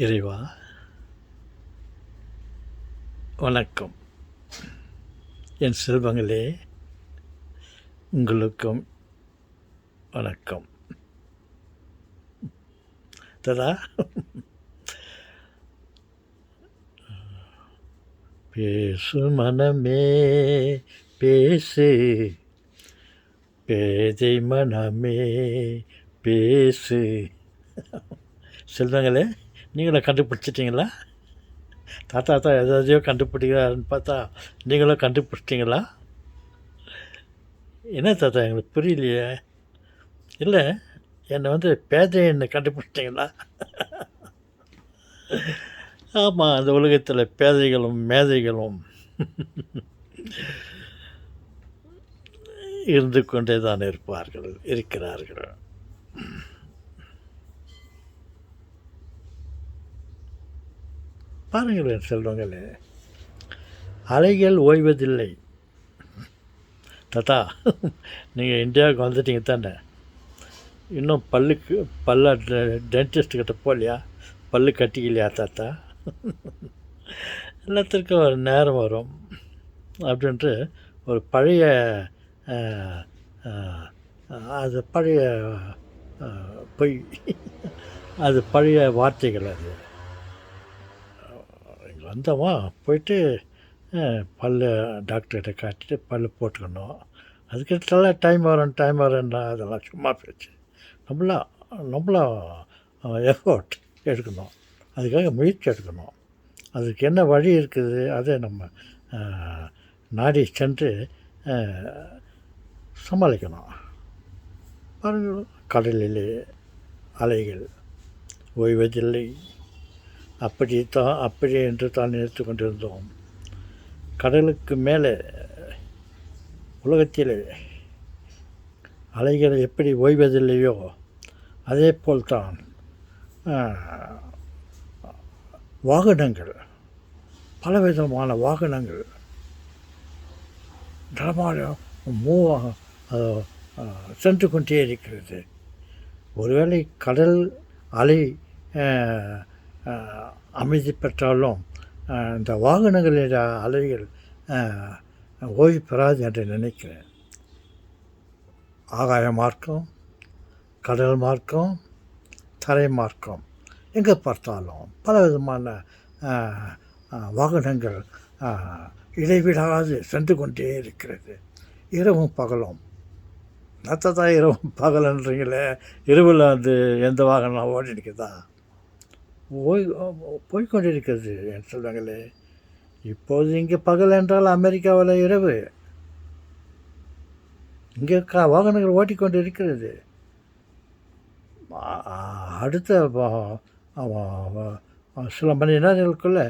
இறைவா வணக்கம். என் செல்வங்களே உங்களுக்கும் வணக்கம். ததா பேசு மனமே பேசு, பேதை மனமே பேசு. செல்வங்களே, நீங்களும் கண்டுபிடிச்சிட்டிங்களா? தாத்தா எதையோ கண்டுபிடிக்கிறாருன்னு பார்த்தா நீங்களும் கண்டுபிடிச்சிட்டிங்களா? என்ன தாத்தா எங்களுக்கு புரியலையே. இல்லை, என்னை பேதைன்னு கண்டுபிடிச்சிட்டிங்களா? ஆமாம், அந்த உலகத்தில் பேதைகளும் மேதைகளும் இருந்து கொண்டே தான் இருக்கிறார்கள். பாருங்களேன் செல்வங்களே, அலைகள் ஓய்வதில்லை. தாத்தா, நீங்கள் இந்தியாவுக்கு வந்துட்டீங்க தானே? இன்னும் பல்ல டென்டிஸ்ட்கிட்ட போகலையா? பல்லு கட்டிக்கலையா தாத்தா? எல்லாத்திற்கும் ஒரு நேரம் வரும் அப்படின்ட்டு ஒரு பழைய அது பழைய பொய், அது பழைய வார்த்தைகள். அது இங்கே வந்தோமா போயிட்டு பல்லு டாக்டர்கிட்ட காட்டிட்டு பல்லு போட்டுக்கணும். அதுக்கிட்டலாம் டைம் வரும்னா அதெல்லாம் சும்மா போச்சு. நம்மளா எஃபோர்ட் எடுக்கணும், அதுக்காக முயற்சி எடுக்கணும். அதுக்கு என்ன வழி இருக்குது அதை நம்ம நாடி சென்று சமாளிக்கணும். பாருங்கள், கடலிலே அலைகள் ஓய்வதில்லை. அப்படி என்று தான் நினைத்து கொண்டிருந்தோம். கடலுக்கு மேலே உலகத்திலே அலைகள் எப்படி ஓய்வதில்லையோ அதே போல்தான் வாகனங்கள், பலவிதமான வாகனங்கள் சென்று கொண்டே இருக்கிறது. ஒருவேளை கடல் அலை அமைதி பெற்றாலும் இந்த வாகனங்களின் அலைகள் ஓய்வு பெறாது என்று நினைக்கிறேன். ஆகாய மார்க்கம், கடல் மார்க்கம், தரை மார்க்கம், எங்கே பார்த்தாலும் பலவிதமான வாகனங்கள் இடைவிடாது சென்று கொண்டே இருக்கிறது. இரவும் பகலும். தான் இரவும் பகலன்றீங்களே, இரவில் எந்த வாகனம் ஓடி நிற்குதா? போய்கொண்டிருக்கிறது என்று சொல்கிறாங்களே. இப்போது இங்கே பகல் என்றால் அமெரிக்காவில் இரவு. இங்கே வாகனங்கள் ஓட்டிக்கொண்டு இருக்கிறது. அடுத்த சில மணி நேரங்களுக்குள்ள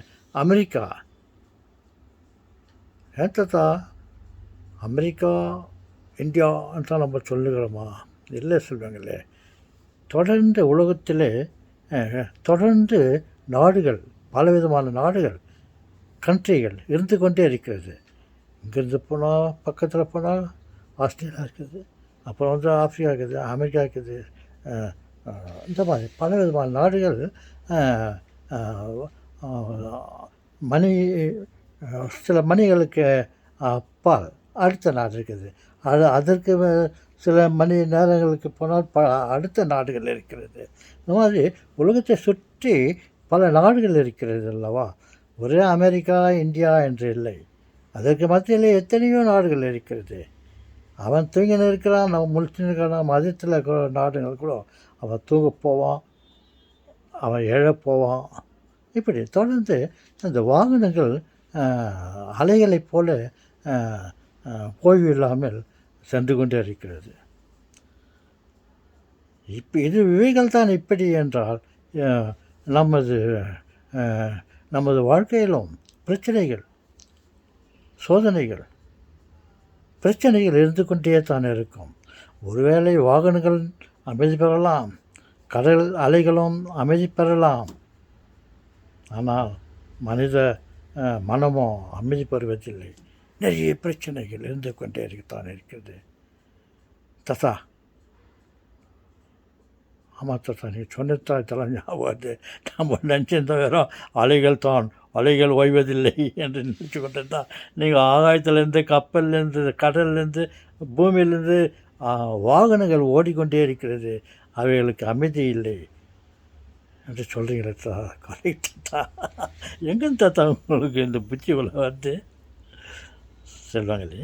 அமெரிக்கா. ஏத்தா அமெரிக்கா இந்தியான்னு தான் நம்ம சொல்லுகிறோமா? இல்லை சொல்லுவாங்களே. தொடர்ந்து உலகத்திலே தொடர்ந்து நாடுகள், பலவிதமான நாடுகள், கண்ட்ரிகள் இருந்து கொண்டே இருக்கிறது. இங்கேருந்து போனால் பக்கத்தில் போனால் ஆஸ்திரேலியா இருக்குது, அப்புறம் ஆப்பிரிக்கா இருக்குது, அமெரிக்கா இருக்குது. இந்த மாதிரி பலவிதமான நாடுகள் சில மணிகளுக்கு அப்பால் அடுத்த நாடு இருக்குது. அதற்கு சில மணி நேரங்களுக்கு போனால் அடுத்த நாடுகள் இருக்கிறது. இந்த மாதிரி உலகத்தை சுற்றி பல நாடுகள் இருக்கிறது அல்லவா? ஒரே அமெரிக்கா இந்தியா என்று இல்லை. அதற்கு மத்தியிலே எத்தனையோ நாடுகள் இருக்கிறது. அவன் தூங்கின்னு இருக்கிறான், நம்ம முழிச்சுன்னு இருக்கிறான். மதத்தில் இருக்கிற நாடுகள் கூட அவன் தூங்க போவான், அவன் எழப்போவான். இப்படி தொடர்ந்து இந்த வாகனங்கள் அலைகளைப் போல ஓய்வு இல்லாமல் சென்று கொண்டே இருக்கிறது. இவைகள் தான் இப்படி என்றால் நமது வாழ்க்கையிலும் பிரச்சனைகள் இருந்து கொண்டே தான் இருக்கும். ஒருவேளை வாகனங்கள் அமைதி பெறலாம், கடல் அலைகளும் அமைதி பெறலாம். ஆனால் மனித மனமோ அமைதி பெறுவதில்லை. நிறைய பிரச்சனைகள் இருந்து கொண்டே தான் இருக்கிறது. ததா ஆமாம் தாத்தா, நீ சொன்னதா இதெல்லாம் ஞாபகம் வருது. நம்ம நினச்சிருந்த வெறும் அலைகள் தான், அலைகள் ஓய்வதில்லை என்று நினச்சி கொண்டு தான் நீங்கள் ஆகாயத்துலேருந்து, கப்பல்லேருந்து, கடல்லேருந்து, பூமியிலேருந்து வாகனங்கள் ஓடிக்கொண்டே இருக்கிறது, அவைகளுக்கு அமைதி இல்லை என்று சொல்கிறீங்களே தாத்தா. கரெக்ட் தாத்தா. எங்கேருந்து தாத்தா உங்களுக்கு இந்த புத்தி இவ்வளோ வருது? சொல்லுவாங்களே,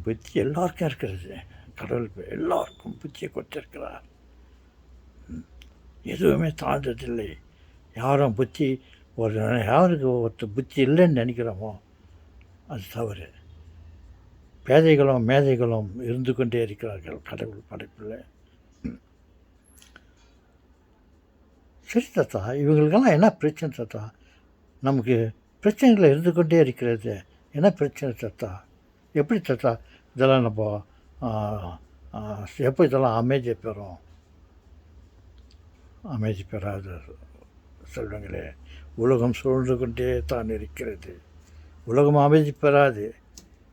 புத்தி எல்லாருக்கும் இருக்கிறது. கடவுள் எல்லாருக்கும் புத்தியை கொடுத்திருக்கிறார். எதுவுமே தாழ்ந்ததில்லை. யாரும் புத்தி யாருக்கு ஒருத்தர் புத்தி இல்லைன்னு நினைக்கிறோமோ அது தவறு. பேதைகளும் மேதைகளும் இருந்து கொண்டே இருக்கிறார்கள் கடவுள் படைப்பில். சரி தாத்தா, இவங்களுக்கெல்லாம் என்ன பிரச்சனை தாத்தா? நமக்கு பிரச்சனைகள் இருந்து கொண்டே இருக்கிறது. என்ன பிரச்சனை தாத்தா? எப்படி தாத்தா இதெல்லாம் நம்ம எப்போ இதெல்லாம் அமைதியை பெறும்? அமைதி பெறாத செல்வங்களே, உலகம் சூழ்ந்து கொண்டே தான் இருக்கிறது. உலகம் அமைதி பெறாது.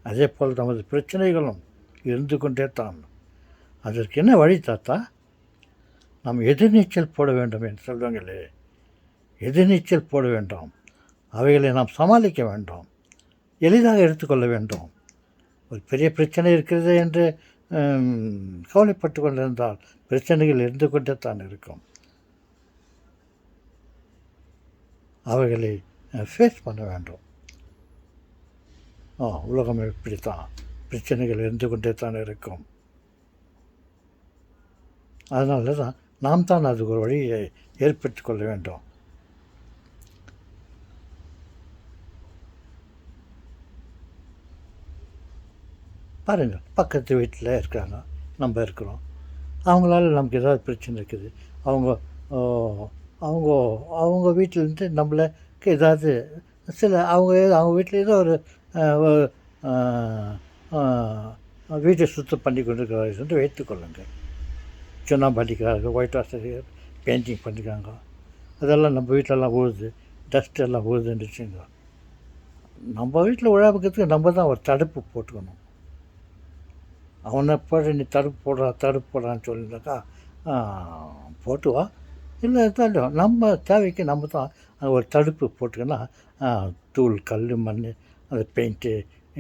அதே போல் நமது பிரச்சனைகளும் இருந்து கொண்டே தான். அதற்கு என்ன வழி தாத்தா? நாம் எதிர்நீச்சல் போட வேண்டும் என்று சொல்வாங்களே, எதிர்நீச்சல் போட வேண்டும். அவைகளை நாம் சமாளிக்க வேண்டும், எளிதாக எடுத்துக்கொள்ள வேண்டும். ஒரு பெரிய பிரச்சனை இருக்கிறது என்று கவலைப்பட்டு கொண்டிருந்தால் பிரச்சனைகள் இருந்து கொண்டே தான் இருக்கும். அவைகளை ஃபேஸ் பண்ண வேண்டும். உலகம் இப்படித்தான், பிரச்சனைகள் இருந்து கொண்டே தான் இருக்கும். அதனால தான் நாம் தான் அதுக்கு ஒரு வழியை ஏற்படுத்தி கொள்ள வேண்டும். பாருங்கள், பக்கத்து வீட்டில் இருக்கிறாங்க, நம்ம இருக்கிறோம். அவங்களால நமக்கு ஏதாவது பிரச்சனை இருக்குது. அவங்க அவங்க அவங்க வீட்டிலேருந்து நம்மளுக்கு ஏதாவது அவங்க வீட்டில் ஏதோ ஒரு வீட்டை சுத்தம் பண்ணி கொண்டிருக்கிறார்கள் என்று வைத்துக்கொள்ளுங்கள். சுண்ணாம்பு அடிக்கிறார்கள், ஒயிட் வாஷ் பெயிண்டிங் பண்ணிக்கிறாங்க. அதெல்லாம் நம்ம வீட்டிலலாம் விழுது, டஸ்ட் எல்லாம் விழுதுன்னுச்சுங்க. நம்ம வீட்டில் உழாப்புக்கிறதுக்கு நம்ம தான் ஒரு தடுப்பு போட்டுக்கணும். அவனை போட நீ தடுப்பு போடுறான்னு சொல்லியிருந்தாக்கா போட்டுவா. இல்லை இருந்தாலும் நம்ம தேவைக்கு நம்ம தான் ஒரு தடுப்பு போட்டுக்கன்னா தூள், கல், மண், அந்த பெயிண்ட்டு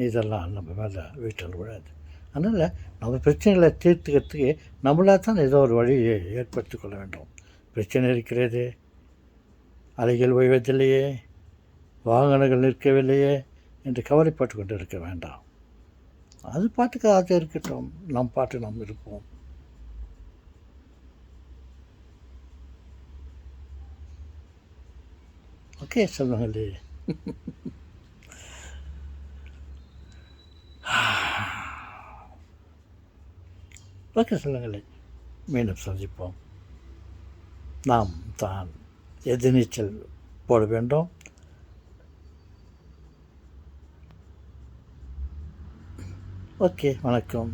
இதெல்லாம் நம்ம மேலே வீட்டில் விழாது. அதனால் நம்ம பிரச்சனைகளை தீர்த்துக்கிறதுக்கு நம்மளாக தான் ஏதோ ஒரு வழியை ஏற்படுத்தி கொள்ள வேண்டும். பிரச்சனை இருக்கிறது, அலைகள் ஓய்வதில்லையே, வாகனங்கள் நிற்கவில்லையே என்று கவலைப்பட்டு கொண்டு இருக்க வேண்டாம். அது பாட்டுக்கு அது இருக்கட்டும், நம் பாட்டு நாம் இருப்போம். ஓகே சொல்லுங்களே. ஓகே சொல்லுங்களே, மீண்டும் சந்திப்போம். நாம் தான் எதிர்நீச்சல் போட வேண்டும். ஓகே, வணக்கம்.